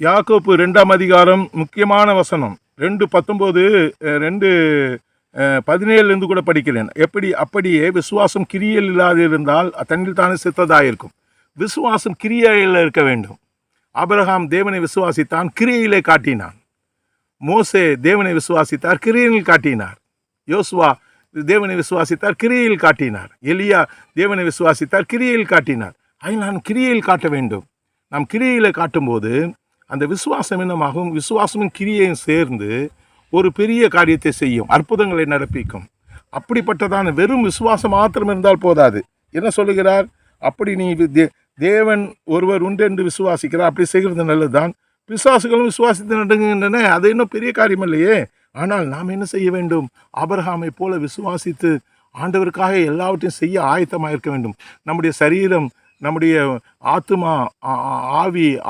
யாக்கோப்பு 2ஆம் அதிகாரம் முக்கியமான வசனம் 2:19 2:17 கூட படிக்கிறேன். அப்படியே விசுவாசம் கிரியையில் இல்லாதிருந்தால் தன்னில் தானே செத்ததாயிருக்கும். விசுவாசம் கிரியையில் இருக்க வேண்டும். ஆபிரகாம் தேவனை விசுவாசித்தான், கிரியையிலே காட்டினான். மோசே தேவனை விசுவாசித்தார், கிரியையில் காட்டினார். யோசுவா தேவனை விசுவாசித்தார், கிரியையில் காட்டினார். எலியா தேவனை விசுவாசித்தார், கிரியையில் காட்டினார். அதனால் நாம் கிரியையில் காட்ட வேண்டும். நாம் கிரியையில காட்டும்போது அந்த விசுவாசம் என்னமாகும்? விசுவாசமும் கிரியையும் சேர்ந்து ஒரு பெரிய காரியத்தை செய்யும், அற்புதங்களை நடப்பிக்கும். அப்படிப்பட்டதான வெறும் விசுவாசம் மாத்திரம் இருந்தால் போதாது. என்ன சொல்லுகிறார்? அப்படி நீ தேவன் ஒருவர் உண்டு என்று விசுவாசிக்கிறார், அப்படி செய்கிறது நல்லதுதான். பிசாசுகளும் விசுவாசித்து நடுங்குகின்றன, அது இன்னும் பெரிய காரியம் இல்லையே. ஆனால் நாம் என்ன செய்ய வேண்டும்? ஆபிரகாமை போல விசுவாசித்து ஆண்டவருக்காக எல்லாவற்றையும் செய்ய ஆயத்தமாக இருக்க வேண்டும். நம்முடைய சரீரம், நம்முடைய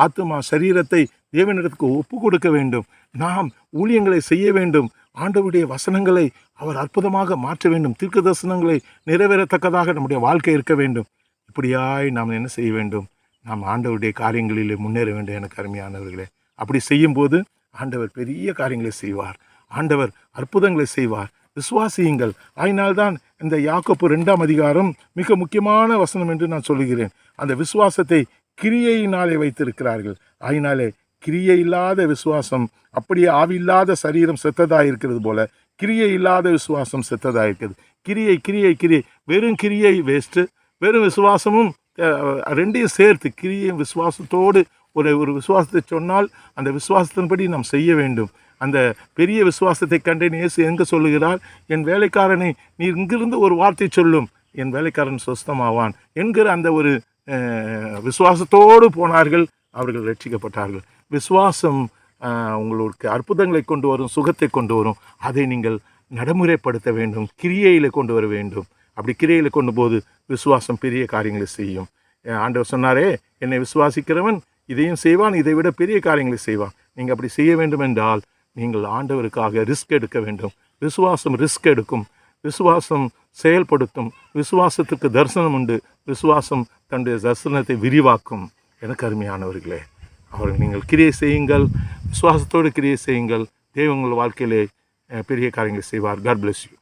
ஆத்மா சரீரத்தை தேவனிடத்துக்கு ஒப்பு கொடுக்க வேண்டும். நாம் ஊழியங்களை செய்ய வேண்டும். ஆண்டவருடைய வசனங்களை அவர் அற்புதமாக மாற்ற வேண்டும். தீர்க்க தரிசனங்களை நிறைவேறத்தக்கதாக நம்முடைய வாழ்க்கை இருக்க வேண்டும். இப்படியாய் நாம் என்ன செய்ய வேண்டும்? நாம் ஆண்டவருடைய காரியங்களில் முன்னேற வேண்டும். எனக்கு அருமையானவர்களே, அப்படி செய்யும்போது ஆண்டவர் பெரிய காரியங்களை செய்வார். ஆண்டவர் அற்புதங்களை செய்வார். விசுவாசியுங்கள். அதனால்தான் இந்த யாக்கோப்பு 2ஆம் அதிகாரம் மிக முக்கியமான வசனம் என்று நான் சொல்லுகிறேன். அந்த விசுவாசத்தை கிரியையினாலே வைத்திருக்கிறார்கள். அதனாலே கிரியை இல்லாத விசுவாசம் அப்படியே ஆவியில்லாத சரீரம் செத்ததாக இருக்கிறது போல கிரியை இல்லாத விசுவாசம் செத்ததாக இருக்கிறது. கிரியை வெறும் கிரியை வேஸ்ட்டு, வெறும் விசுவாசமும் ரெண்டையும் சேர்த்து கிரியையும் விசுவாசத்தோடு ஒரு விசுவாசத்தை சொன்னால் அந்த விசுவாசத்தின்படி நாம் செய்ய வேண்டும். அந்த பெரிய விசுவாசத்தை கண்டேன். இயேசு எங்கே சொல்லுகிறார்? என் வேலைக்காரனை நீ இங்கிருந்து ஒரு வார்த்தை சொல்லும், என் வேலைக்காரன் சொஸ்தமாவான் என்கிற அந்த ஒரு விசுவாசத்தோடு போனார்கள். அவர்கள் ரட்சிக்கப்பட்டார்கள். விசுவாசம் உங்களுக்கு அற்புதங்களை கொண்டு வரும், சுகத்தை கொண்டு வரும். அதை நீங்கள் நடைமுறைப்படுத்த வேண்டும், கிரியையில் கொண்டு வர வேண்டும். அப்படி கிரியையில் கொண்டு போது விசுவாசம் பெரிய காரியங்களை செய்யும். ஆண்டவர் சொன்னாரே, என்னை விசுவாசிக்கிறவன் இதையும் செய்வான், இதை விட பெரிய காரியங்களை செய்வான். நீங்கள் அப்படி செய்ய வேண்டும் என்றால் நீங்கள் ஆண்டவருக்காக ரிஸ்க் எடுக்க வேண்டும். விசுவாசம் ரிஸ்க் எடுக்கும், விசுவாசம் செயல்படுத்தும். விசுவாசத்துக்கு தரிசனம் உண்டு. விசுவாசம் தன்னுடைய தரிசனத்தை விரிவாக்கும். எனக்கு அருமையானவர்களே, அவர்கள் நீங்கள் கிரியை செய்யுங்கள், விசுவாசத்தோடு கிரியை செய்யுங்கள். தேவன் உங்கள் வாழ்க்கையிலே பெரிய காரியங்களை செய்வார். God bless you.